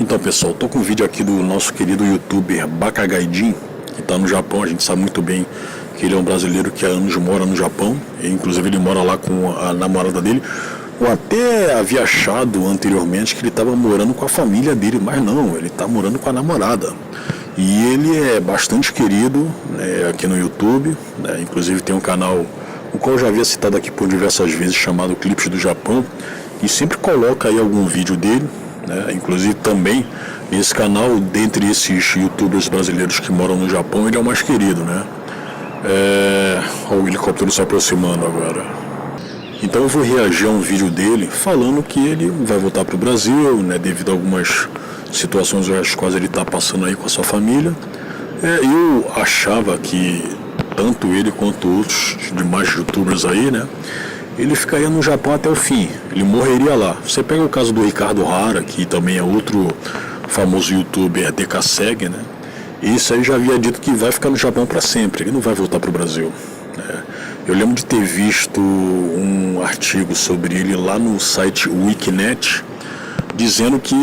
Então, pessoal, tô com um vídeo aqui do nosso querido youtuber Bakagaidin, que está no Japão. A gente sabe muito bem que ele é um brasileiro que há anos mora no Japão, e inclusive ele mora lá com a namorada dele. Eu até havia achado anteriormente que ele estava morando com a família dele, mas não, ele está morando com a namorada. E ele é bastante querido, né, aqui no YouTube, né, inclusive tem um canal, o qual eu já havia citado aqui por diversas vezes, chamado Clipes do Japão, e sempre coloca aí algum vídeo dele, né, inclusive também nesse canal, dentre esses youtubers brasileiros que moram no Japão, ele é o mais querido, né? Olha o helicóptero se aproximando agora. Então eu vou reagir a um vídeo dele falando que ele vai voltar para o Brasil, né, devido a algumas situações as quais ele está passando aí com a sua família. Eu achava que tanto ele quanto outros demais youtubers aí, né, ele ficaria no Japão até o fim, ele morreria lá. Você pega o caso do Ricardo Hara, que também é outro famoso youtuber DKSEG, né? Isso aí já havia dito que vai ficar no Japão para sempre, ele não vai voltar para o Brasil. Eu lembro de ter visto um artigo sobre ele lá no site Wikinet, dizendo que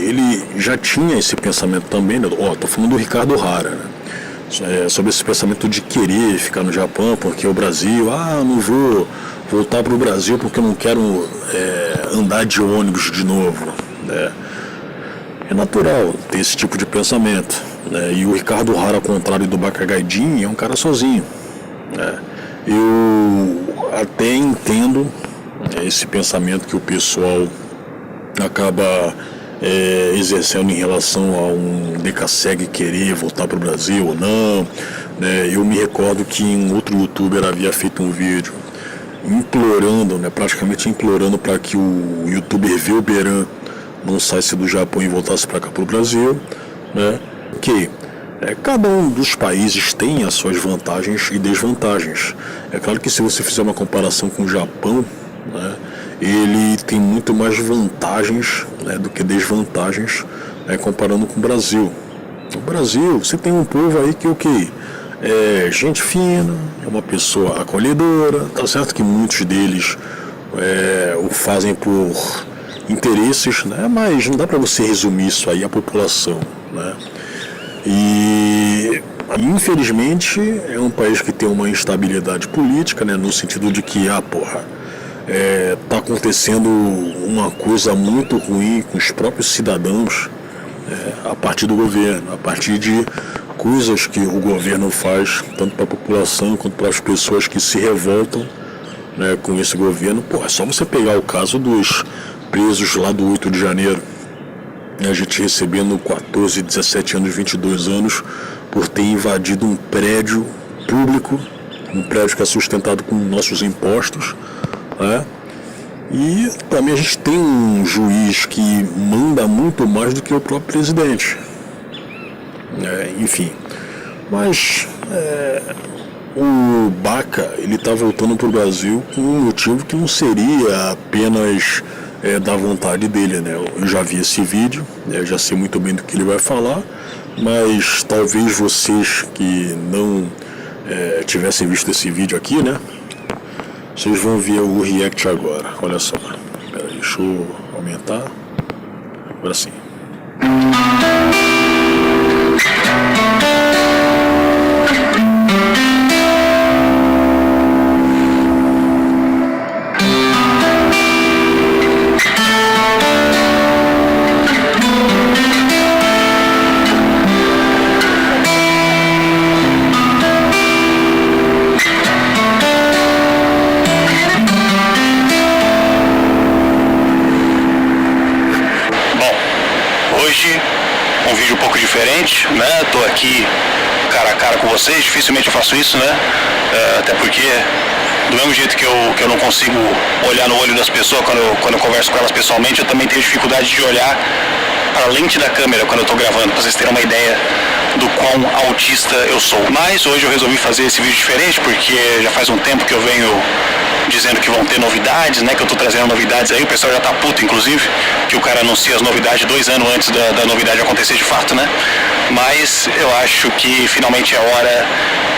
ele já tinha esse pensamento também, né? Tô falando do Ricardo Hara, né? Sobre esse pensamento de querer ficar no Japão, porque o Brasil, não vou voltar para o Brasil porque eu não quero andar de ônibus de novo, né? É natural ter esse tipo de pensamento, né? E o Ricardo Hara, ao contrário do Bakagaidin, é um cara sozinho, né? Eu até entendo esse pensamento que o pessoal acaba exercendo em relação a um DKSEG querer voltar para o Brasil ou não, né? Eu me recordo que um outro youtuber havia feito um vídeo implorando, né, praticamente implorando para que o youtuber Velberan não saísse do Japão e voltasse para cá para o Brasil, né? Que cada um dos países tem as suas vantagens e desvantagens. É claro que se você fizer uma comparação com o Japão, né, ele tem muito mais vantagens, né, do que desvantagens, né, comparando com o Brasil. No Brasil, você tem um povo aí que é gente fina, é uma pessoa acolhedora, tá certo que muitos deles o fazem por interesses, né, mas não dá para você resumir isso aí à população, né? E infelizmente é um país que tem uma instabilidade política, né, no sentido de que tá acontecendo uma coisa muito ruim com os próprios cidadãos, a partir do governo, a partir de coisas que o governo faz, tanto para a população quanto para as pessoas que se revoltam, né, com esse governo. É só você pegar o caso dos presos lá do 8 de janeiro, a gente recebendo 14, 17 anos, 22 anos por ter invadido um prédio público, um prédio que é sustentado com nossos impostos, né? E também a gente tem um juiz que manda muito mais do que o próprio presidente, enfim. Mas o Baca, ele está voltando para o Brasil com um motivo que não seria apenas da vontade dele, né? Eu já vi esse vídeo, eu já sei muito bem do que ele vai falar, mas talvez vocês que não tivessem visto esse vídeo aqui, né? Vocês vão ver o react agora. Olha só. Pera aí, deixa eu aumentar. Agora sim. Um vídeo um pouco diferente, né? Tô aqui cara a cara com vocês, dificilmente eu faço isso, né? Até porque do mesmo jeito que eu não consigo olhar no olho das pessoas quando eu converso com elas pessoalmente, eu também tenho dificuldade de olhar para a lente da câmera quando eu tô gravando, para vocês terem uma ideia do quão autista eu sou. Mas hoje eu resolvi fazer esse vídeo diferente porque já faz um tempo que eu venho dizendo que vão ter novidades, né, que eu tô trazendo novidades aí, o pessoal já tá puto, inclusive, que o cara anuncia as novidades 2 anos antes da novidade acontecer de fato, né, mas eu acho que finalmente é hora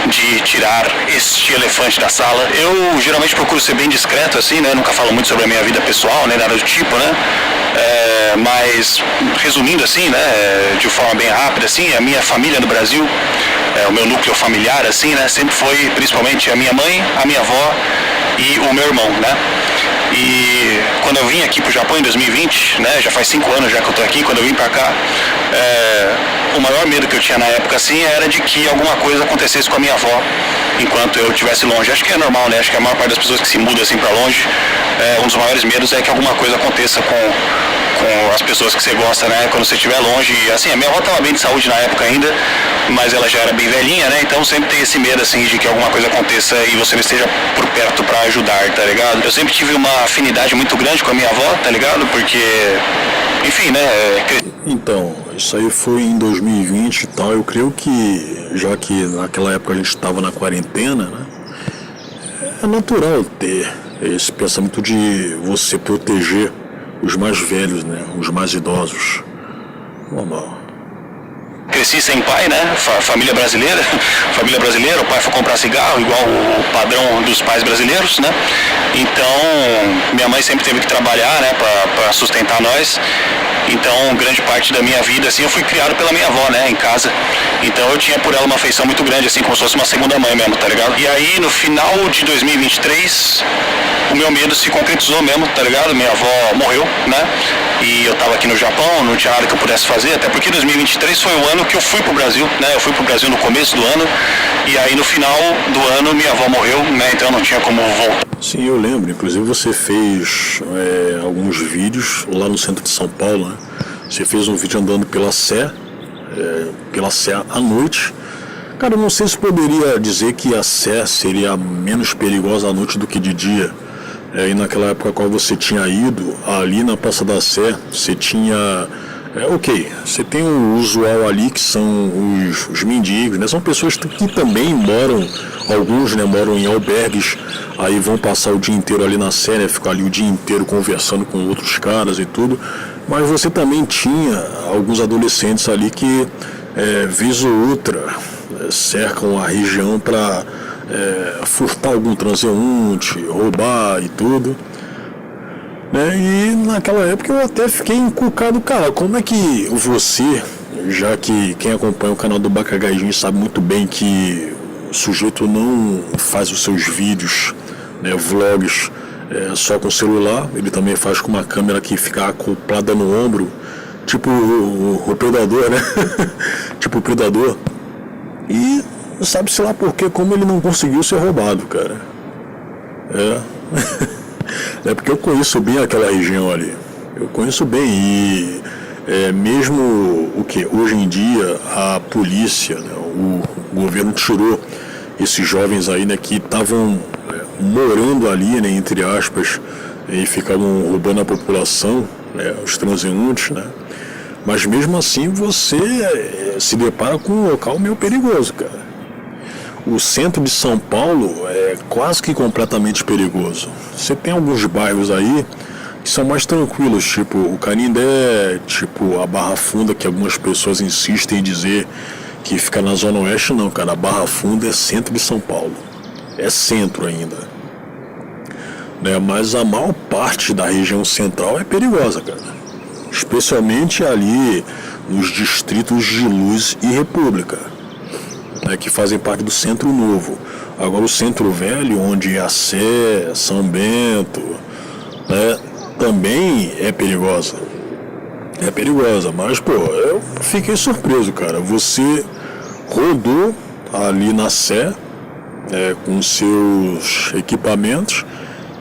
de tirar este elefante da sala. Eu geralmente procuro ser bem discreto, assim, né, nunca falo muito sobre a minha vida pessoal, né, nada do tipo, né, Mas, resumindo assim, né, de forma bem rápida, assim, a minha família no Brasil, o meu núcleo familiar, assim, né, sempre foi principalmente a minha mãe, a minha avó e o meu irmão, né. E quando eu vim aqui pro Japão em 2020, né, já faz 5 anos já que eu tô aqui, quando eu vim pra cá, o maior medo que eu tinha na época, assim, era de que alguma coisa acontecesse com a minha avó enquanto eu estivesse longe. Acho que é normal, né, acho que a maior parte das pessoas que se mudam assim pra longe, um dos maiores medos é que alguma coisa aconteça com as pessoas que você gosta, né, quando você estiver longe. Assim, a minha avó estava bem de saúde na época ainda, mas ela já era bem velhinha, né, então sempre tem esse medo, assim, de que alguma coisa aconteça e você não esteja por perto pra ajudar, tá ligado? Eu sempre tive uma afinidade muito grande com a minha avó, tá ligado? Porque, enfim, né... Então, isso aí foi em 2020 e tal. Eu creio que, já que naquela época a gente estava na quarentena, né, é natural ter esse pensamento de você proteger os mais velhos, né, os mais idosos. Normal. Cresci sem pai, né? Família brasileira, o pai foi comprar cigarro, igual o padrão dos pais brasileiros, né? Então, minha mãe sempre teve que trabalhar, né, pra sustentar nós. Então, grande parte da minha vida, assim, eu fui criado pela minha avó, né, em casa. Então, eu tinha por ela uma afeição muito grande, assim, como se fosse uma segunda mãe mesmo, tá ligado? E aí, no final de 2023, o meu medo se concretizou mesmo, tá ligado? Minha avó morreu, né? E eu tava aqui no Japão, não tinha nada que eu pudesse fazer, até porque 2023 foi o ano que eu fui pro Brasil, né? Eu fui pro Brasil no começo do ano, e aí no final do ano minha avó morreu, né? Então não tinha como voltar. Sim, eu lembro. Inclusive você fez alguns vídeos lá no centro de São Paulo, né? Você fez um vídeo andando pela Sé à noite. Cara, eu não sei se poderia dizer que a Sé seria menos perigosa à noite do que de dia. E naquela época qual você tinha ido, ali na Praça da Sé, você tinha... ok, você tem o usual ali que são os mendigos, né? São pessoas que também moram, alguns, né, moram em albergues, aí vão passar o dia inteiro ali na Sé, né? Ficam ali o dia inteiro conversando com outros caras e tudo. Mas você também tinha alguns adolescentes ali que, vez ou outra, cercam a região para furtar algum transeunte, roubar e tudo. E naquela época eu até fiquei encucado, cara, como é que você, já que quem acompanha o canal do Bakagaijin sabe muito bem que o sujeito não faz os seus vídeos, né, vlogs, só com celular, ele também faz com uma câmera que fica acoplada no ombro, tipo o Predador, né? Tipo o Predador. E sabe-se lá por quê, como ele não conseguiu ser roubado, cara. É porque eu conheço bem aquela região ali. Eu conheço bem e mesmo o que hoje em dia a polícia, né, o governo tirou esses jovens aí, né, que estavam morando ali, né, entre aspas, e ficavam roubando a população, né, os transeuntes, né. Mas mesmo assim você se depara com um local meio perigoso, cara. O centro de São Paulo é quase que completamente perigoso. Você tem alguns bairros aí que são mais tranquilos, tipo o Canindé, tipo a Barra Funda, que algumas pessoas insistem em dizer que fica na Zona Oeste. Não, cara, a Barra Funda é centro de São Paulo. É centro ainda. Né? Mas a maior parte da região central é perigosa, cara. Especialmente ali nos distritos de Luz e República, né, que fazem parte do Centro Novo. Agora o Centro Velho, onde a Sé, São Bento, né, também é perigosa. É perigosa, mas pô, eu fiquei surpreso, cara. Você rodou ali na Sé com seus equipamentos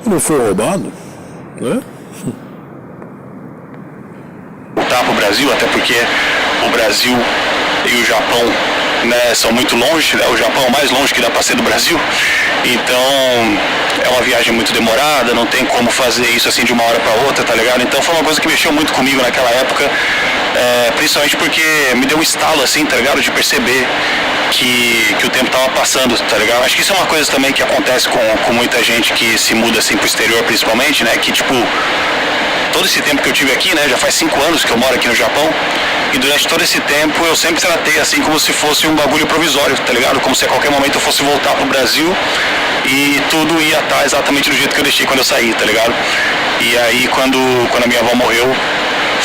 e não foi roubado, né? Voltar para o Brasil, até porque o Brasil e o Japão, né, são muito longe, né? O Japão é o mais longe que dá para ser do Brasil, então é uma viagem muito demorada, não tem como fazer isso assim de uma hora para outra, tá ligado? Então foi uma coisa que mexeu muito comigo naquela época, principalmente porque me deu um estalo assim, tá ligado? De perceber que o tempo tava passando, tá ligado? Acho que isso é uma coisa também que acontece com muita gente que se muda assim pro exterior, principalmente, né? Que tipo, todo esse tempo que eu tive aqui, né, já faz 5 anos que eu moro aqui no Japão, e durante todo esse tempo eu sempre tratei assim como se fosse um bagulho provisório, tá ligado? Como se a qualquer momento eu fosse voltar pro Brasil e tudo ia estar exatamente do jeito que eu deixei quando eu saí, tá ligado? E aí quando a minha avó morreu,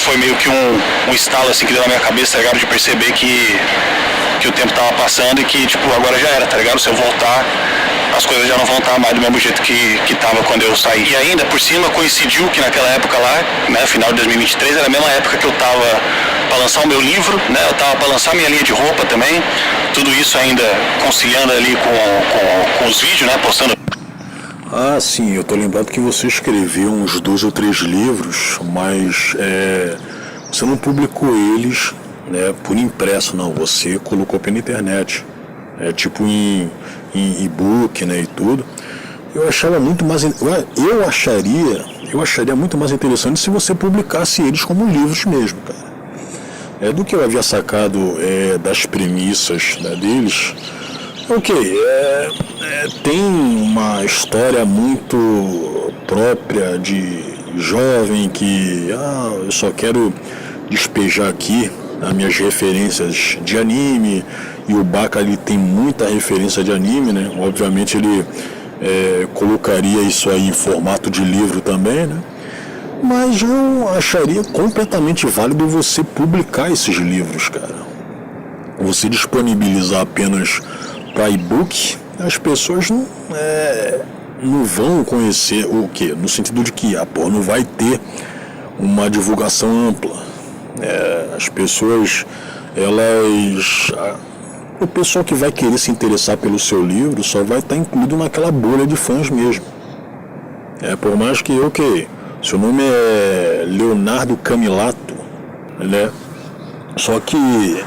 foi meio que um estalo assim que deu na minha cabeça, tá ligado? De perceber que o tempo tava passando e que, tipo, agora já era, tá ligado? Se eu voltar, as coisas já não vão estar mais do mesmo jeito que tava quando eu saí. E ainda, por cima, coincidiu que naquela época lá, né, final de 2023, era a mesma época que eu tava para lançar o meu livro, né? Eu tava para lançar minha linha de roupa também. Tudo isso ainda conciliando ali com os vídeos, né? Postando. Ah, sim, eu tô lembrado que você escreveu uns 2 ou 3 livros, mas você não publicou eles, né, por impresso, não. Você colocou pela internet, tipo em e-book, né, e tudo. Eu achava muito mais, eu acharia muito mais interessante se você publicasse eles como livros mesmo, cara. Do que eu havia sacado das premissas, né, deles. Ok, tem uma história muito própria de jovem que eu só quero despejar aqui as minhas referências de anime, e o Baka ali tem muita referência de anime, né? Obviamente ele colocaria isso aí em formato de livro também, né? Mas eu acharia completamente válido você publicar esses livros, cara. Você disponibilizar apenas para e-book, as pessoas não vão conhecer o quê? No sentido de que não vai ter uma divulgação ampla. As pessoas, o pessoal que vai querer se interessar pelo seu livro só vai estar incluído naquela bolha de fãs mesmo. Por mais que, seu nome é Leonardo Camilato, né? Só que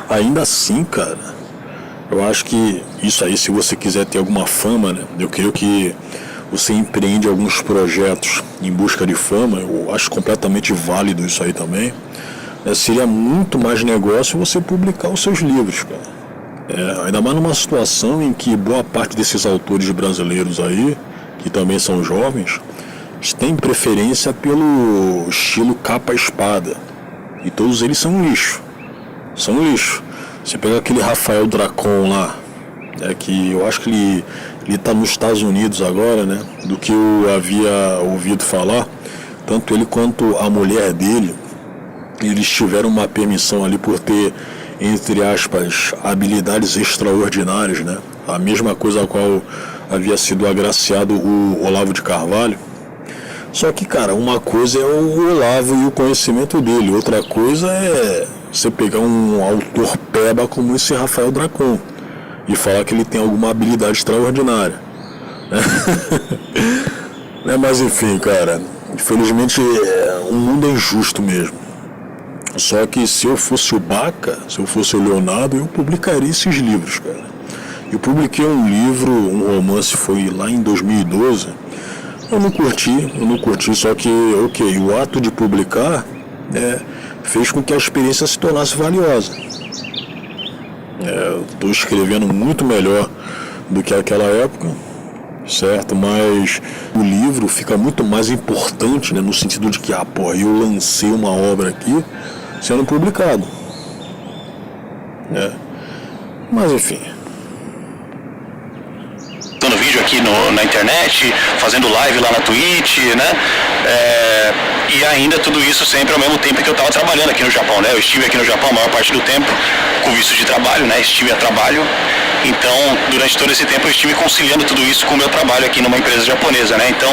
ainda assim, cara, eu acho que isso aí, se você quiser ter alguma fama, né? Eu creio que você empreende alguns projetos em busca de fama, eu acho completamente válido isso aí também. Seria muito mais negócio você publicar os seus livros, cara. Ainda mais numa situação em que boa parte desses autores brasileiros aí, que também são jovens, têm preferência pelo estilo capa-espada. E todos eles são lixo. São lixo. Você pega aquele Rafael Dracon lá, que eu acho que ele está nos Estados Unidos agora, né? Do que eu havia ouvido falar, tanto ele quanto a mulher dele, eles tiveram uma permissão ali por ter, entre aspas, habilidades extraordinárias, né? A mesma coisa a qual havia sido agraciado o Olavo de Carvalho. Só que, cara, uma coisa é o Olavo e o conhecimento dele, outra coisa é você pegar um autor peba como esse Rafael Dracon e falar que ele tem alguma habilidade extraordinária. Mas enfim, cara, infelizmente o mundo é injusto mesmo. Só que se eu fosse o Baka, se eu fosse o Leonardo, eu publicaria esses livros, cara. Eu publiquei um livro, um romance, foi lá em 2012. Eu não curti, só que, o ato de publicar fez com que a experiência se tornasse valiosa. Estou escrevendo muito melhor do que aquela época, certo? Mas o livro fica muito mais importante, né, no sentido de que, eu lancei uma obra aqui sendo publicado. Mas enfim. Dando vídeo aqui na internet, fazendo live lá na Twitch, né? E ainda tudo isso sempre ao mesmo tempo que eu estava trabalhando aqui no Japão, né? Eu estive aqui no Japão a maior parte do tempo com visto de trabalho, né? Estive a trabalho. Então, durante todo esse tempo eu estive conciliando tudo isso com o meu trabalho aqui numa empresa japonesa, né? Então,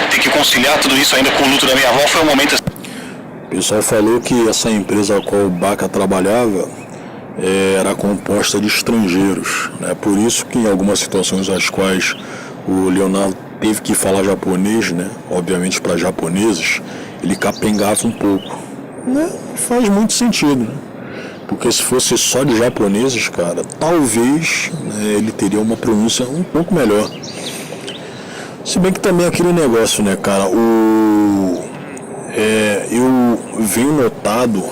ter que conciliar tudo isso ainda com o luto da minha avó foi um momento... O pessoal falou que essa empresa a qual o Baka trabalhava era composta de estrangeiros, né? Por isso que em algumas situações as quais o Leonardo teve que falar japonês, né? Obviamente para japoneses, ele capengava um pouco. Faz muito sentido, né? Porque se fosse só de japoneses, cara, talvez, né, ele teria uma pronúncia um pouco melhor. Se bem que também é aquele negócio, né, cara, eu venho notado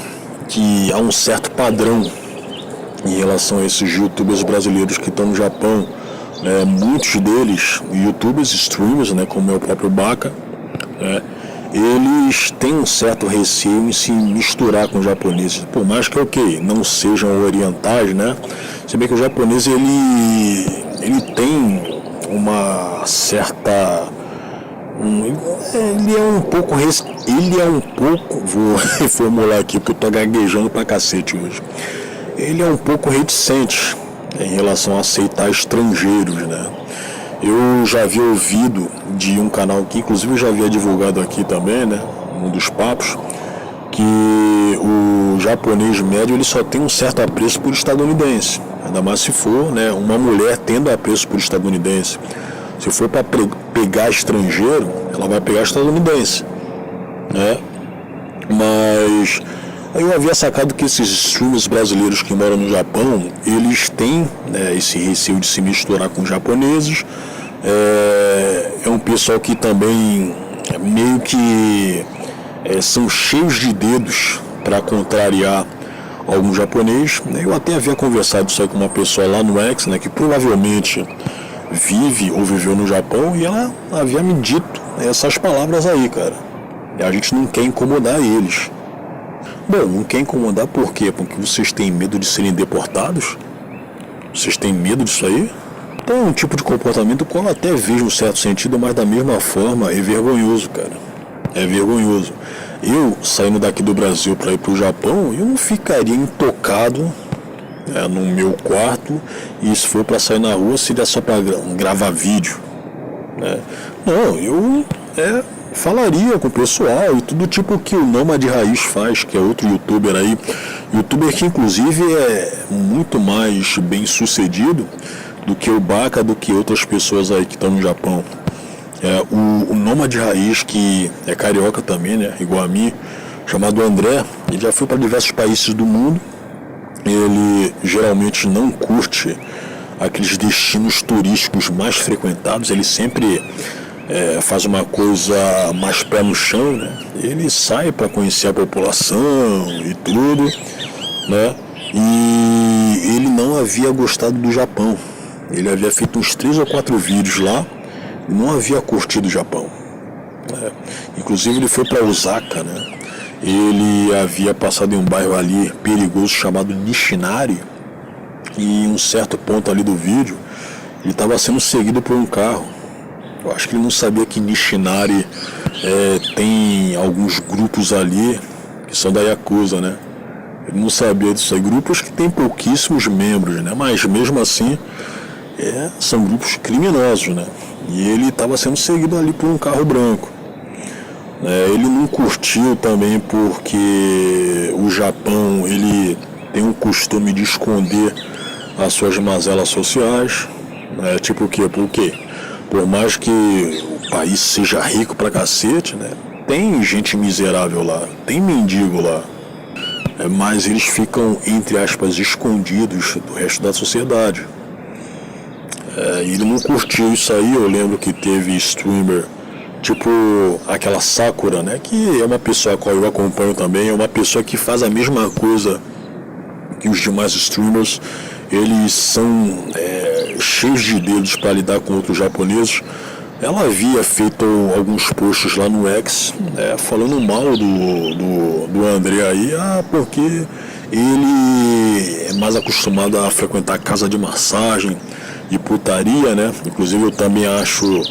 que há um certo padrão em relação a esses youtubers brasileiros que estão no Japão. Muitos deles, youtubers, streamers, né, como é o próprio Baka, eles têm um certo receio em se misturar com os japoneses, por mais que não sejam orientais, né? Se bem que o japonês ele tem uma certa Ele é um pouco, vou reformular aqui porque eu tô gaguejando pra cacete hoje. Ele é um pouco reticente em relação a aceitar estrangeiros, né? Eu já havia ouvido de um canal que inclusive eu já havia divulgado aqui também, né? Um dos papos, que o japonês médio ele só tem um certo apreço por estadunidense, ainda mais se for, né, uma mulher tendo apreço por estadunidense. Se for para pegar estrangeiro, ela vai pegar estadunidense, né? Mas eu havia sacado que esses streamers brasileiros que moram no Japão, eles têm, né, esse receio de se misturar com japoneses. É um pessoal que também meio que são cheios de dedos para contrariar algum japonês. Eu até havia conversado isso aí com uma pessoa lá no X, né, que provavelmente vive ou viveu no Japão, e ela havia me dito essas palavras aí, cara. A gente não quer incomodar eles. Bom, não quer incomodar por quê? Porque vocês têm medo de serem deportados? Vocês têm medo disso aí? Então é um tipo de comportamento que eu até vejo um certo sentido, mas da mesma forma é vergonhoso, cara. É vergonhoso. Eu, saindo daqui do Brasil para ir para o Japão, eu não ficaria intocado no meu quarto, e se for para sair na rua seria só para gravar vídeo, né? Não, eu falaria com o pessoal e tudo, tipo que o Nômade Raiz faz, que é outro youtuber aí, youtuber que inclusive é muito mais bem sucedido do que o Baca, do que outras pessoas aí que estão no Japão. O Nômade Raiz, que é carioca também, né, igual a mim, chamado André, ele já foi para diversos países do mundo. Ele geralmente não curte aqueles destinos turísticos mais frequentados, ele sempre faz uma coisa mais pé no chão, né? Ele sai para conhecer a população e tudo, né? E ele não havia gostado do Japão. Ele havia feito uns 3 ou 4 vídeos lá e não havia curtido o Japão, né? Inclusive ele foi para Osaka, né? Ele havia passado em um bairro ali perigoso chamado Nishinari, e em um certo ponto ali do vídeo ele estava sendo seguido por um carro. Eu acho que ele não sabia que Nishinari tem alguns grupos ali que são da Yakuza, né? Ele não sabia disso aí, grupos que tem pouquíssimos membros, né? Mas mesmo assim são grupos criminosos, né? E ele estava sendo seguido ali por um carro branco. Ele não curtiu também porque o Japão ele tem o costume de esconder as suas mazelas sociais, né? Tipo o quê? Por quê? Por mais que o país seja rico pra cacete, né? Tem gente miserável lá, tem mendigo lá, mas eles ficam, entre aspas, escondidos do resto da sociedade. Ele não curtiu isso aí. Eu lembro que teve streamer tipo aquela Sakura, né, que é uma pessoa a qual eu acompanho também, é uma pessoa que faz a mesma coisa que os demais streamers. Eles são cheios de dedos para lidar com outros japoneses. Ela havia feito alguns posts lá no X, falando mal do André aí, porque ele é mais acostumado a frequentar casa de massagem e putaria, né? Inclusive eu também acho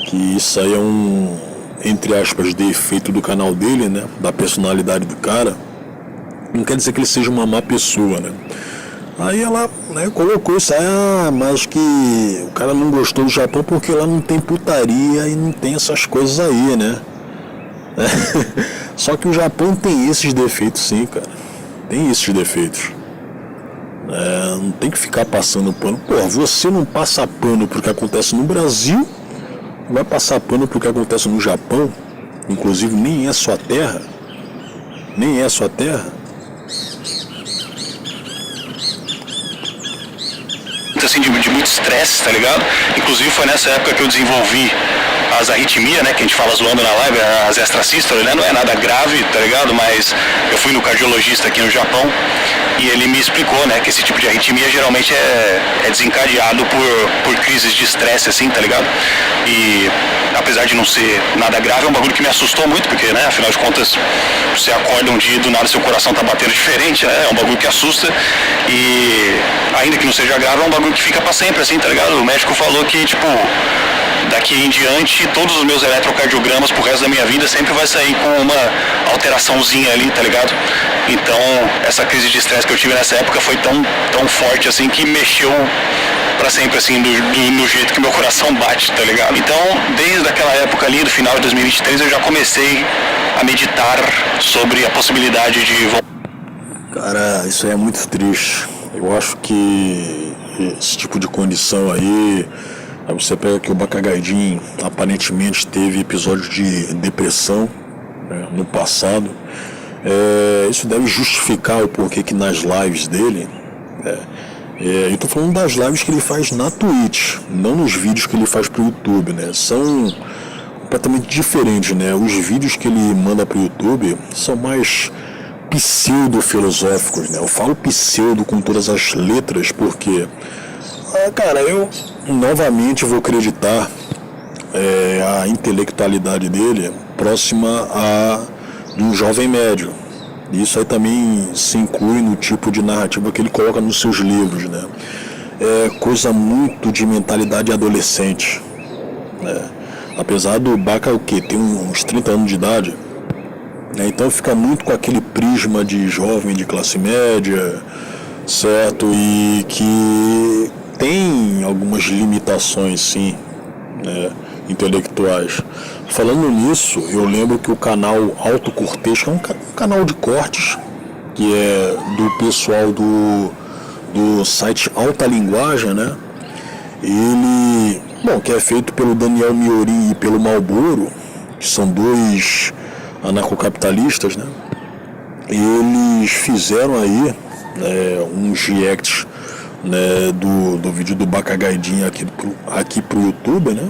que isso aí é um, entre aspas, defeito do canal dele, né? Da personalidade do cara. Não quer dizer que ele seja uma má pessoa, né? Aí ela, né, colocou isso aí, mas que o cara não gostou do Japão porque lá não tem putaria e não tem essas coisas aí, né? Só que o Japão tem esses defeitos sim, cara. Tem esses defeitos. Não tem que ficar passando pano. Pô, você não passa pano pro que acontece no Brasil, vai passar pano pro que acontece no Japão. Inclusive nem é sua terra. Nem é sua terra. Assim, de muito estresse, tá ligado? Inclusive foi nessa época que eu desenvolvi as arritmias, né, que a gente fala zoando na live, as extrasístoles, né, não é nada grave, tá ligado? Mas eu fui no cardiologista aqui no Japão e ele me explicou, né, que esse tipo de arritmia geralmente é desencadeado por crises de estresse, assim, tá ligado? E apesar de não ser nada grave, é um bagulho que me assustou muito, porque, né, afinal de contas, você acorda um dia e do nada seu coração tá batendo diferente, né, é um bagulho que assusta. E ainda que não seja grave, é um bagulho que fica pra sempre, assim, tá ligado? O médico falou que, tipo, daqui em diante, todos os meus eletrocardiogramas pro resto da minha vida sempre vai sair com uma alteraçãozinha ali, tá ligado? Então, essa crise de estresse que eu tive nessa época foi tão forte, assim, que mexeu pra sempre, assim, do jeito que meu coração bate, tá ligado? Então, desde aquela época ali, do final de 2023, eu já comecei a meditar sobre a possibilidade de voltar. Cara, isso aí é muito triste. Eu acho que esse tipo de condição aí você pega que o Bacagaidin aparentemente teve episódios de depressão, né, no passado. Isso deve justificar o porquê que nas lives dele, eu tô falando das lives que ele faz na Twitch, não nos vídeos que ele faz pro YouTube, né? São completamente diferentes, né? Os vídeos que ele manda pro YouTube são mais pseudo-filosóficos, né? Eu falo pseudo com todas as letras porque, cara, eu novamente vou acreditar a intelectualidade dele próxima a de um jovem médio. Isso aí também se inclui no tipo de narrativa que ele coloca nos seus livros, né? É coisa muito de mentalidade adolescente, né? Apesar do Baca o quê? Tem uns 30 anos de idade, né? Então fica muito com aquele prisma de jovem de classe média, certo? E que tem algumas limitações, sim, né, intelectuais. Falando nisso, eu lembro que o canal Alto Cortês, que é um canal de cortes, que é do pessoal do site Alta Linguagem, né? Ele, que é feito pelo Daniel Miori e pelo Malboro, que são dois anarcocapitalistas, né? Eles fizeram aí uns reacts, né, do vídeo do Bacagaidin aqui pro YouTube, né?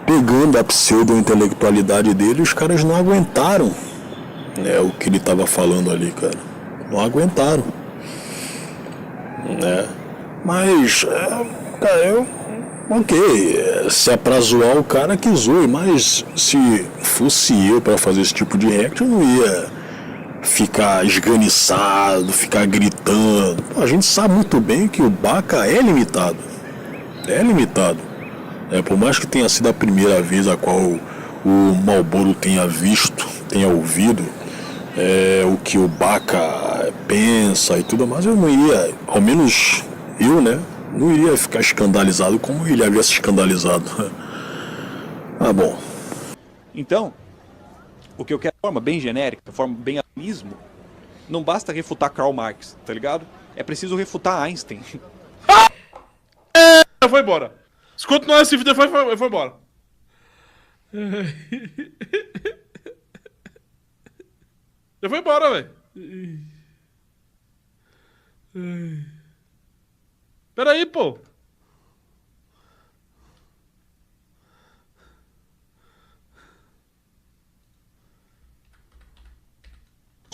Pegando a pseudo-intelectualidade dele, os caras não aguentaram, né, o que ele tava falando ali, cara. Não aguentaram, né? Mas, cara, se é pra zoar o cara, que zoe, mas se fosse eu pra fazer esse tipo de react, eu não ia ficar esganiçado, ficar gritando. Pô, a gente sabe muito bem que o Baca é limitado. É limitado. Por mais que tenha sido a primeira vez a qual o Malboro tenha visto, tenha ouvido o que o Baca pensa e tudo mais, eu não ia, ao menos eu, né, não iria ficar escandalizado como ele havia se escandalizado. Bom. Então, o que eu quero de forma bem genérica, de forma bem atomismo, não basta refutar Karl Marx, tá ligado? É preciso refutar Einstein. Foi embora. Se continuar esse vídeo, foi embora. Eu vou embora, velho. Pera aí, pô.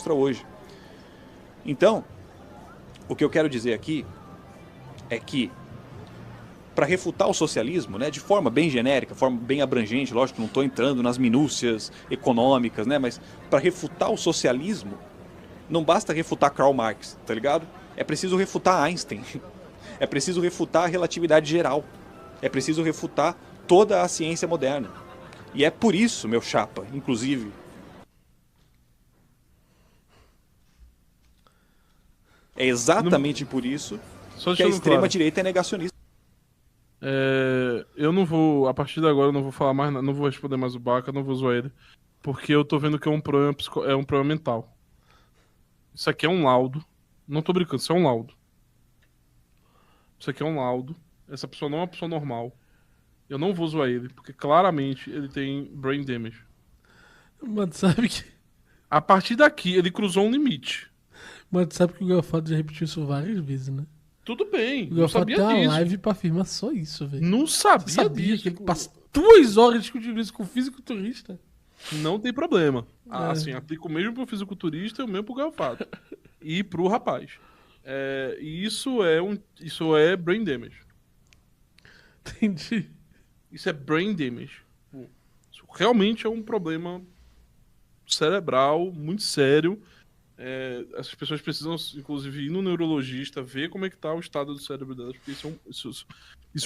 Hoje. Então, o que eu quero dizer aqui é que para refutar o socialismo, né, de forma bem genérica, forma bem abrangente, lógico que não estou entrando nas minúcias econômicas, né, mas para refutar o socialismo, não basta refutar Karl Marx, tá ligado? É preciso refutar Einstein, é preciso refutar a relatividade geral, é preciso refutar toda a ciência moderna. E é por isso, meu chapa, inclusive, é exatamente por isso que a extrema-direita é negacionista. Eu não vou, a partir de agora eu não vou falar mais, não vou responder mais o Baca, não vou zoar ele, porque eu tô vendo que é um problema mental. Isso aqui é um laudo, não tô brincando, isso é um laudo. Isso aqui é um laudo, essa pessoa não é uma pessoa normal. Eu não vou zoar ele, porque claramente ele tem brain damage. Mas sabe que... A partir daqui, ele cruzou um limite. Mas sabe que o Gafato já repetiu isso várias vezes, né? Tudo bem, O não Gafato sabia tem uma disso. live pra afirmar só isso, velho. Não sabia disso. Que ele passa 2 horas discutindo isso com o fisiculturista? Não tem problema. Assim, aplico o mesmo pro fisiculturista e o mesmo pro Gafato. E pro rapaz. E isso é brain damage. Entendi. Isso é brain damage. Isso realmente é um problema cerebral muito sério. essas pessoas precisam, inclusive, ir no neurologista, ver como é que tá o estado do cérebro delas, porque isso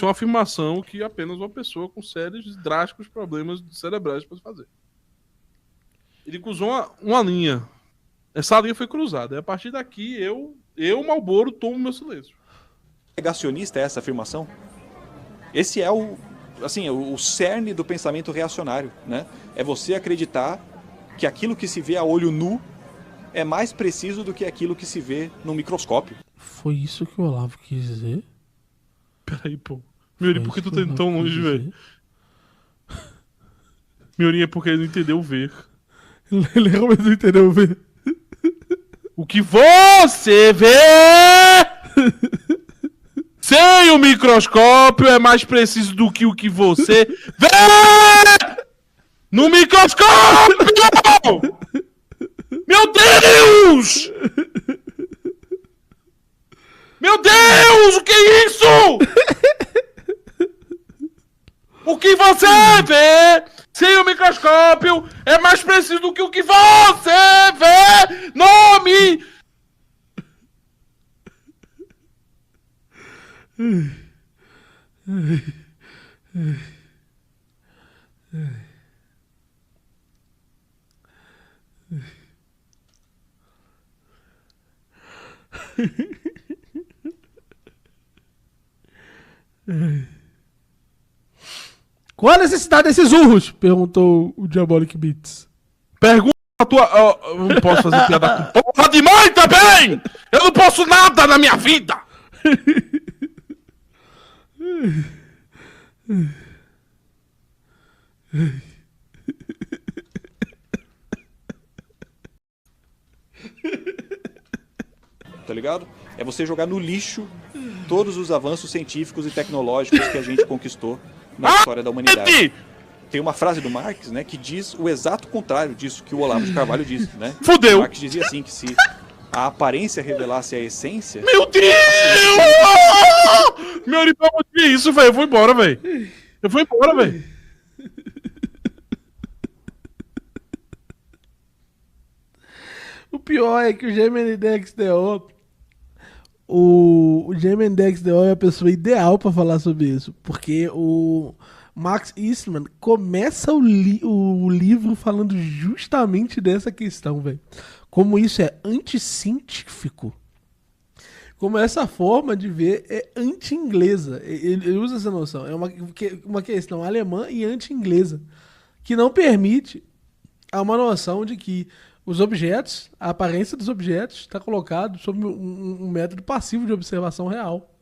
é uma afirmação que apenas uma pessoa com sérios e drásticos problemas cerebrais pode fazer. Ele cruzou uma linha. Essa linha foi cruzada. E a partir daqui, eu Malboro, tomo meu silêncio. Negacionista é essa afirmação? Esse é o cerne do pensamento reacionário, né? É você acreditar que aquilo que se vê a olho nu é mais preciso do que aquilo que se vê no microscópio. Foi isso que o Olavo quis dizer? Peraí, pô. Miori, por que tu tá indo tão longe, velho? Miori, é porque ele não entendeu ver. Ele realmente não entendeu ver. O que você vê sem o microscópio é mais preciso do que o que você vê no microscópio! Meu Deus! Meu Deus, o que é isso? O que você vê sem o microscópio é mais preciso do que o que você vê no Qual a necessidade desses urros? Perguntou o Diabolic Beats. Pergunta a tua... eu não posso fazer piada com porra de mãe também! Eu não posso nada na minha vida! Tá ligado? É você jogar no lixo todos os avanços científicos e tecnológicos que a gente conquistou na história da humanidade. Tem uma frase do Marx, né, que diz o exato contrário disso que o Olavo de Carvalho disse, né? Fudeu! O Marx dizia assim, que se a aparência revelasse a essência... Meu Deus! Meu irmão, que isso, velho? Eu vou embora, velho. Eu vou embora, velho. O pior é que o Gemendex DO... O Gemendex DO é a pessoa ideal pra falar sobre isso. Porque o Max Eastman começa o livro falando justamente dessa questão, velho. Como isso é anticientífico. Como essa forma de ver é anti-inglesa. Ele usa essa noção. É uma questão alemã e anti-inglesa. Que não permite a uma noção de que os objetos, a aparência dos objetos está colocado sob um método passivo de observação real.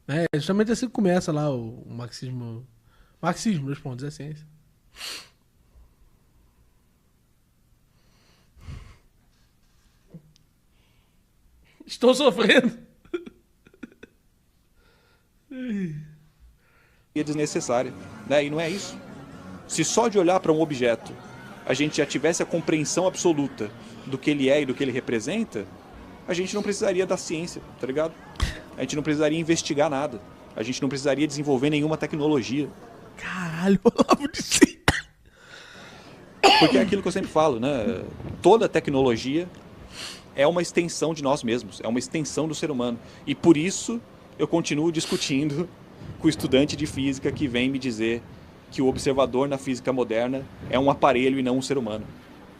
É justamente assim que começa lá o marxismo. Marxismo, 2 pontos, é ciência. Estou sofrendo. É desnecessária, né? E não é isso. Se só de olhar para um objeto a gente já tivesse a compreensão absoluta do que ele é e do que ele representa, a gente não precisaria da ciência, tá ligado? A gente não precisaria investigar nada. A gente não precisaria desenvolver nenhuma tecnologia. Caralho, Olavo de si. Porque é aquilo que eu sempre falo, né? Toda tecnologia é uma extensão de nós mesmos, é uma extensão do ser humano. E por isso eu continuo discutindo com o estudante de física que vem me dizer que o observador na física moderna é um aparelho e não um ser humano.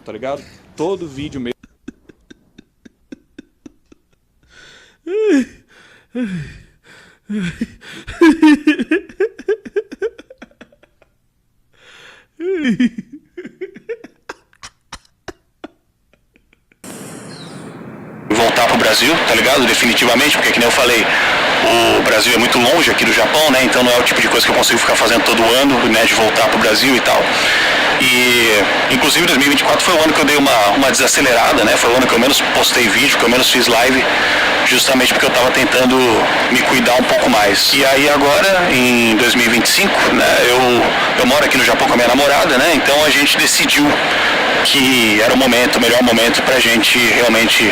Tá ligado? Todo vídeo mesmo. Voltar pro Brasil, tá ligado? Definitivamente, porque que nem eu falei, o Brasil é muito longe aqui do Japão, né? Então não é o tipo de coisa que eu consigo ficar fazendo todo ano, né? De voltar pro Brasil e tal. E, inclusive, 2024 foi o ano que eu dei uma desacelerada, né? Foi o ano que eu menos postei vídeo, que eu menos fiz live, justamente porque eu tava tentando me cuidar um pouco mais. E aí agora, em 2025, né? Eu moro aqui no Japão com a minha namorada, né? Então a gente decidiu que era o melhor momento pra gente realmente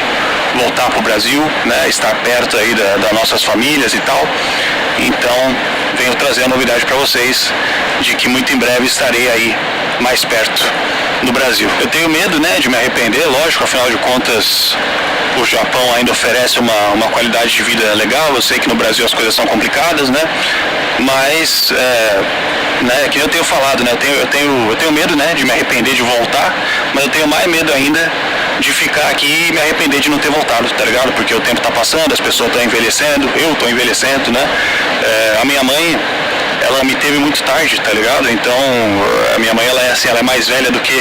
voltar pro Brasil, né? Estar perto aí das nossas famílias e tal. Então, venho trazer a novidade para vocês de que muito em breve estarei aí mais mais perto no Brasil. Eu tenho medo, né, de me arrepender, lógico, afinal de contas o Japão ainda oferece uma qualidade de vida legal. Eu sei que no Brasil as coisas são complicadas, né, mas né, que eu tenho falado, né, eu tenho medo, né, de me arrepender de voltar, mas eu tenho mais medo ainda de ficar aqui e me arrepender de não ter voltado, tá ligado? Porque o tempo tá passando, as pessoas estão envelhecendo, eu tô envelhecendo, né? A minha mãe, ela me teve muito tarde, tá ligado? Então, a minha mãe, ela é mais velha do que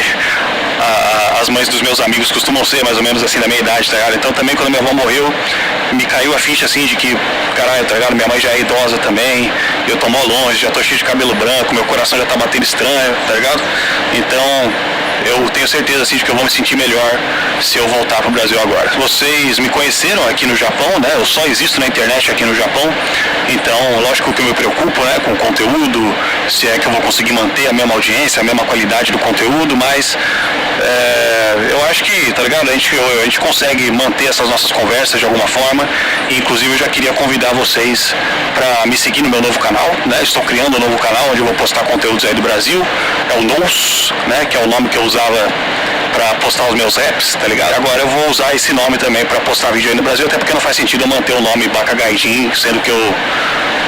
as mães dos meus amigos costumam ser, mais ou menos assim, da minha idade, tá ligado? Então, também, quando minha avó morreu, me caiu a ficha, assim, de que, caralho, tá ligado? Minha mãe já é idosa também, eu tô mó longe, já tô cheio de cabelo branco, meu coração já tá batendo estranho, tá ligado? Então, eu tenho certeza, assim, de que eu vou me sentir melhor se eu voltar pro Brasil agora. Vocês me conheceram aqui no Japão, né? Eu só existo na internet aqui no Japão, então, lógico que eu me preocupo, né, com o conteúdo, se é que eu vou conseguir manter a mesma audiência, a mesma qualidade do conteúdo, mas eu acho que, tá ligado, a gente consegue manter essas nossas conversas de alguma forma, e inclusive eu já queria convidar vocês para me seguir no meu novo canal, né? Estou criando um novo canal onde eu vou postar conteúdos aí do Brasil, é o Nous, né, que é o nome que eu usava para postar os meus raps, tá ligado? Agora eu vou usar esse nome também para postar vídeo aí no Brasil, até porque não faz sentido eu manter o nome Baka Gaijin, sendo que eu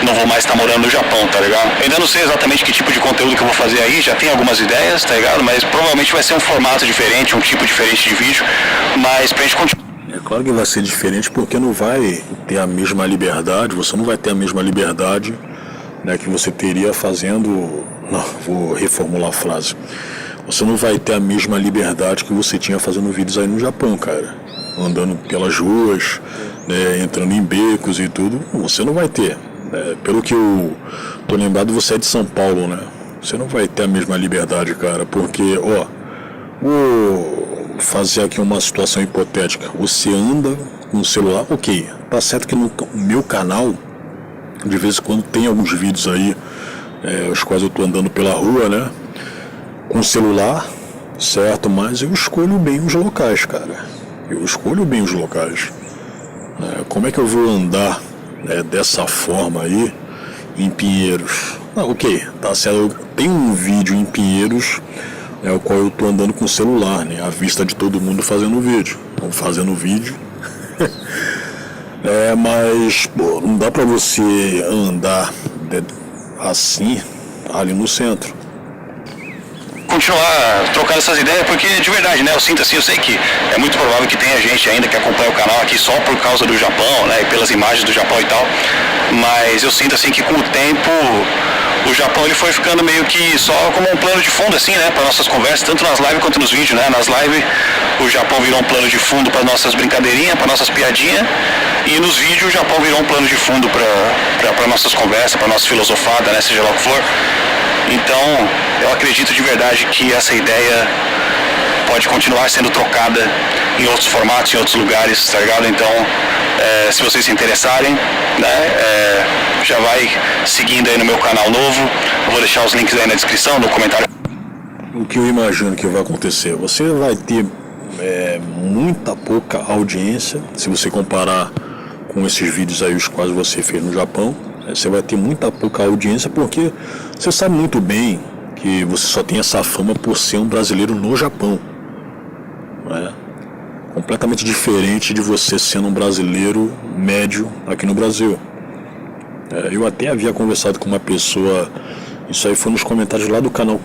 não vou mais estar morando no Japão, tá ligado? Eu ainda não sei exatamente que tipo de conteúdo que eu vou fazer aí, já tenho algumas ideias, tá ligado? Mas provavelmente vai ser um formato diferente, um tipo diferente de vídeo, mas pra gente continuar. É claro que vai ser diferente porque não vai ter a mesma liberdade, você não vai ter a mesma liberdade, né, que você teria fazendo... Não, vou reformular a frase. Você não vai ter a mesma liberdade que você tinha fazendo vídeos aí no Japão, cara. Andando pelas ruas, né, entrando em becos e tudo, você não vai ter. Pelo que eu tô lembrado, você é de São Paulo, né? Você não vai ter a mesma liberdade, cara, porque, ó, vou fazer aqui uma situação hipotética. Você anda com o celular, ok, tá certo que no meu canal, de vez em quando tem alguns vídeos aí, os quais eu tô andando pela rua, né, com o celular, certo, mas eu escolho bem os locais, cara. Eu escolho bem os locais. Como é que eu vou andar dessa forma aí em Pinheiros? Ok, tá certo, tem um vídeo em Pinheiros, o qual eu tô andando com o celular, né, à vista de todo mundo fazendo vídeo. Então, fazendo vídeo. Mas, pô, não dá pra você andar assim ali no centro. Continuar trocando essas ideias, porque de verdade, né, eu sinto assim, eu sei que é muito provável que tenha gente ainda que acompanha o canal aqui só por causa do Japão, né, e pelas imagens do Japão e tal, mas eu sinto assim que com o tempo o Japão ele foi ficando meio que só como um plano de fundo, assim, né, para nossas conversas, tanto nas lives quanto nos vídeos, né, nas lives o Japão virou um plano de fundo para nossas brincadeirinhas, para nossas piadinhas, e nos vídeos o Japão virou um plano de fundo para nossas conversas, para nossa filosofada, né, seja lá o que for. Então, eu acredito de verdade que essa ideia pode continuar sendo trocada em outros formatos, em outros lugares, tá ligado? Então, se vocês se interessarem, né, já vai seguindo aí no meu canal novo. Eu vou deixar os links aí na descrição, no comentário. O que eu imagino que vai acontecer? Você vai ter muita pouca audiência, se você comparar com esses vídeos aí os quais você fez no Japão. Você vai ter muita pouca audiência porque você sabe muito bem que você só tem essa fama por ser um brasileiro no Japão, né? Completamente diferente de você sendo um brasileiro médio aqui no Brasil. Eu até havia conversado com uma pessoa, isso aí foi nos comentários lá do canal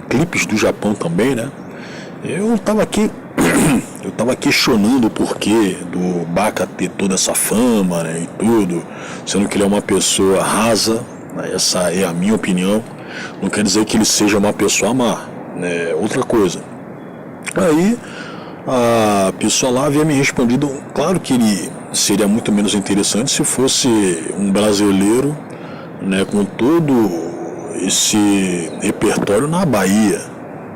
Clipes do Japão também, né? Eu estava questionando o porquê do Baka ter toda essa fama, né, e tudo, sendo que ele é uma pessoa rasa, né, essa é a minha opinião, não quer dizer que ele seja uma pessoa má, né, outra coisa. Aí a pessoa lá havia me respondido, claro que ele seria muito menos interessante se fosse um brasileiro, né, com todo esse repertório na Bahia,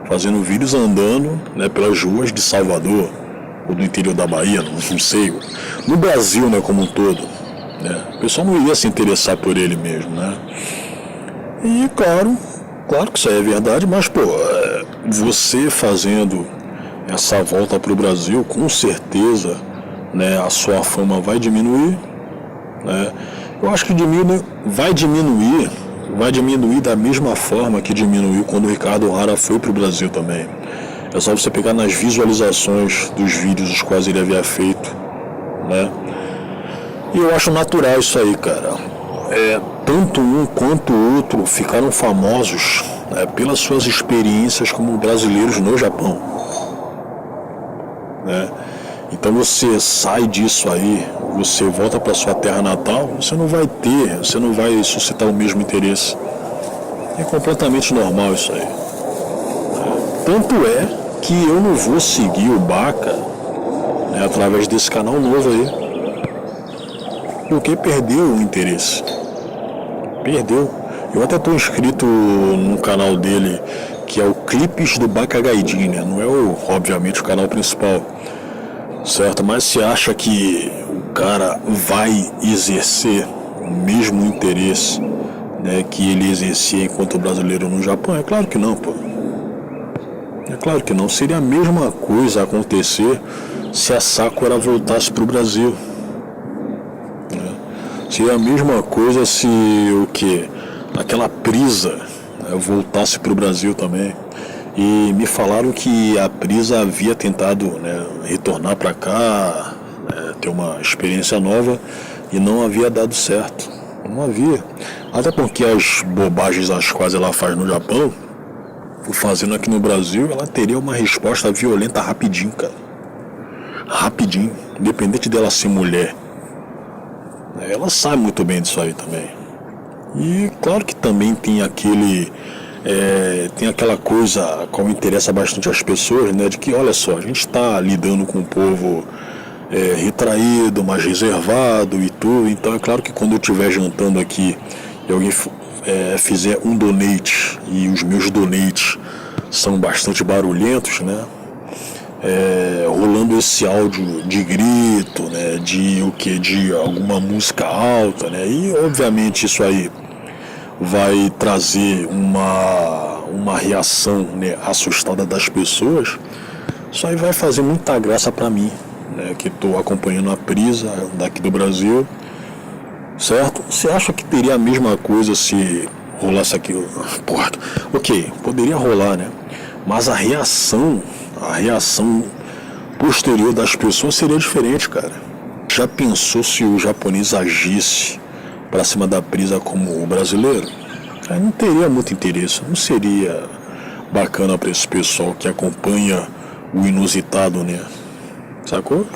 fazendo vídeos andando, né, pelas ruas de Salvador ou do interior da Bahia, não sei, no Brasil, né, como um todo, né, o pessoal não iria se interessar por ele mesmo, né? E claro que isso aí é verdade, mas pô, você fazendo essa volta para o Brasil, com certeza, né, a sua fama vai diminuir, né? Eu acho que vai diminuir vai diminuir da mesma forma que diminuiu quando o Ricardo O'Hara foi para o Brasil também. É só você pegar nas visualizações dos vídeos os quais ele havia feito, né? E eu acho natural isso aí, cara. Tanto um quanto o outro ficaram famosos, né, pelas suas experiências como brasileiros no Japão, né? Então você sai disso aí, você volta para sua terra natal, você não vai suscitar o mesmo interesse. É completamente normal isso aí. Tanto é que eu não vou seguir o Baca, né, através desse canal novo aí, porque perdeu o interesse. Perdeu. Eu até estou inscrito no canal dele, que é o Clipes do Baca Gaidin, né? Não é obviamente o canal principal, certo? Mas você acha que o cara vai exercer o mesmo interesse, né, que ele exercia enquanto brasileiro no Japão? É claro que não, pô. É claro que não. Seria a mesma coisa acontecer se a Sakura voltasse para o Brasil. Seria a mesma coisa se aquela Prisa, né, voltasse para o Brasil também. E me falaram que a Prisa havia tentado, né, retornar para cá, né, ter uma experiência nova, e não havia dado certo. Não havia. Até porque as bobagens as quais ela faz no Japão, fazendo aqui no Brasil, ela teria uma resposta violenta rapidinho, cara. Rapidinho. Independente dela ser mulher. Ela sabe muito bem disso aí também. E claro que também tem tem aquela coisa a qual interessa bastante as pessoas, né? De que, olha só, a gente está lidando com um povo retraído, mais reservado e tudo. Então é claro que quando eu estiver jantando aqui e alguém fizer um donate, e os meus donates são bastante barulhentos, né? Rolando esse áudio de grito, né, de alguma música alta, né, e obviamente isso aí vai trazer uma reação, né, assustada das pessoas. Isso aí vai fazer muita graça pra mim, né, que estou acompanhando a Prisa daqui do Brasil, certo? Você acha que teria a mesma coisa se rolasse aquilo? Porra, ok, poderia rolar, né, mas a reação posterior das pessoas seria diferente, cara. Já pensou se o japonês agisse pra cima da Prisa como o brasileiro? Aí não teria muito interesse, não seria bacana pra esse pessoal que acompanha o inusitado, né? Sacou?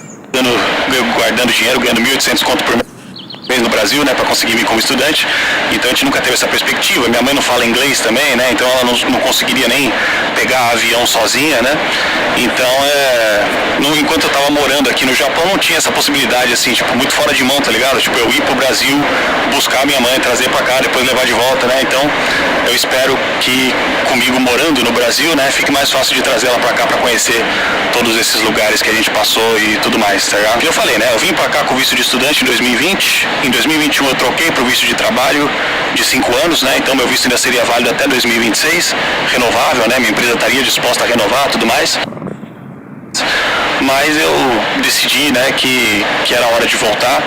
Guardando dinheiro, ganhando 1.800 conto por mês no Brasil, né, para conseguir vir como estudante. Então a gente nunca teve essa perspectiva. Minha mãe não fala inglês também, né, então ela não conseguiria nem pegar avião sozinha, né. Então enquanto eu tava morando aqui no Japão, não tinha essa possibilidade, assim, tipo, muito fora de mão, tá ligado? Tipo, eu ir pro Brasil, buscar minha mãe, trazer pra cá, depois levar de volta, né. Então eu espero que comigo morando no Brasil, né, fique mais fácil de trazer ela pra cá pra conhecer todos esses lugares que a gente passou e tudo mais, tá ligado? E eu falei, né, eu vim pra cá com visto de estudante em 2020, em 2021 eu troquei pro visto de trabalho de 5 anos, né, então meu visto ainda seria válido até 2026, renovável, né, minha empresa estaria disposta a renovar tudo mais. Mas eu decidi, né, que era hora de voltar,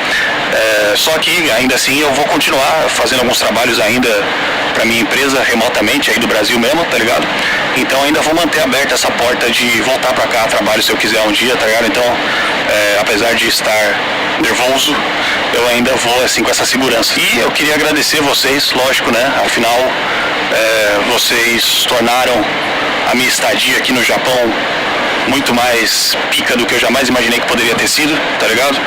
só que ainda assim eu vou continuar fazendo alguns trabalhos ainda para minha empresa remotamente aí do Brasil mesmo, tá ligado? Então ainda vou manter aberta essa porta de voltar para cá a trabalho se eu quiser um dia, tá ligado? Então, apesar de estar nervoso, eu ainda vou assim com essa segurança. E eu queria agradecer vocês, lógico, né? Afinal, vocês tornaram a minha estadia aqui no Japão muito mais pica do que eu jamais imaginei que poderia ter sido, tá ligado?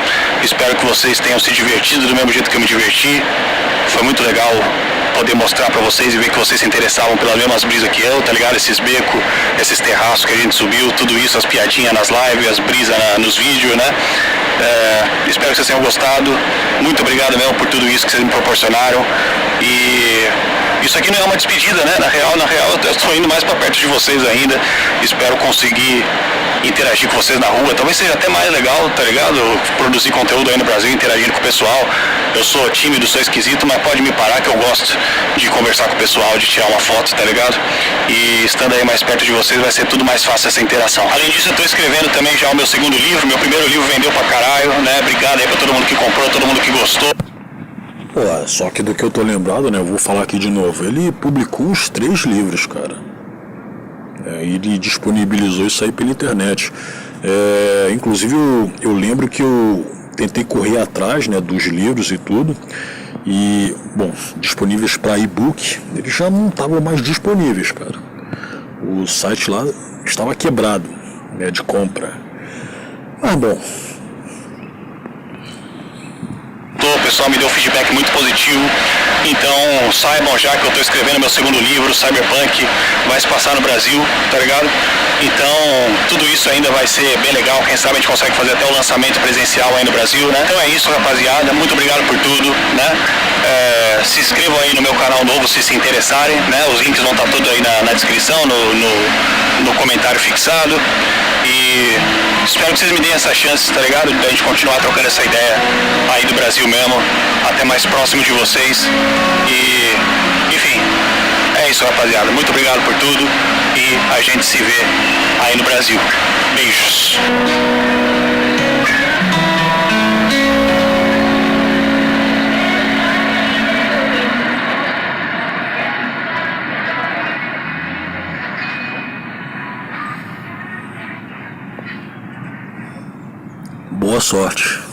Espero que vocês tenham se divertido do mesmo jeito que eu me diverti. Foi muito legal poder mostrar pra vocês e ver que vocês se interessavam pelas mesmas brisas que eu, tá ligado? Esses becos, esses terraços que a gente subiu, tudo isso, as piadinhas nas lives, as brisas nos vídeos, né? Espero que vocês tenham gostado. Muito obrigado mesmo por tudo isso que vocês me proporcionaram. E isso aqui não é uma despedida, né? Na real, eu estou indo mais pra perto de vocês ainda. Espero conseguir interagir com vocês na rua. Talvez seja até mais legal, tá ligado? Produzir conteúdo aí no Brasil, interagindo com o pessoal. Eu sou tímido, sou esquisito, mas pode me parar que eu gosto de conversar com o pessoal, de tirar uma foto, tá ligado? E estando aí mais perto de vocês vai ser tudo mais fácil essa interação. Além disso, eu tô escrevendo também já o meu segundo livro. Meu primeiro livro vendeu pra caralho, né? Obrigado aí pra todo mundo que comprou, todo mundo que gostou. Pô, só que do que eu tô lembrado, né? Eu vou falar aqui de novo. Ele publicou uns 3 livros, cara. Ele disponibilizou isso aí pela internet. Inclusive eu lembro que eu tentei correr atrás, né, dos livros e tudo. E, bom, disponíveis para e-book, eles já não estavam mais disponíveis, cara. O site lá estava quebrado, né, de compra. Mas, bom, O pessoal me deu um feedback muito positivo, então saibam já que eu estou escrevendo meu segundo livro, Cyberpunk, vai se passar no Brasil, tá ligado? Então tudo isso ainda vai ser bem legal, quem sabe a gente consegue fazer até o lançamento presencial aí no Brasil, né? Então é isso, rapaziada, muito obrigado por tudo, né? Se inscrevam aí no meu canal novo se interessarem, né? Os links vão estar todos aí na descrição, no comentário fixado, e espero que vocês me deem essa chance, tá ligado? Da gente continuar trocando essa ideia aí do Brasil mesmo, até mais próximo de vocês. E, enfim, é isso, rapaziada. Muito obrigado por tudo e a gente se vê aí no Brasil. Beijos. boa sorte.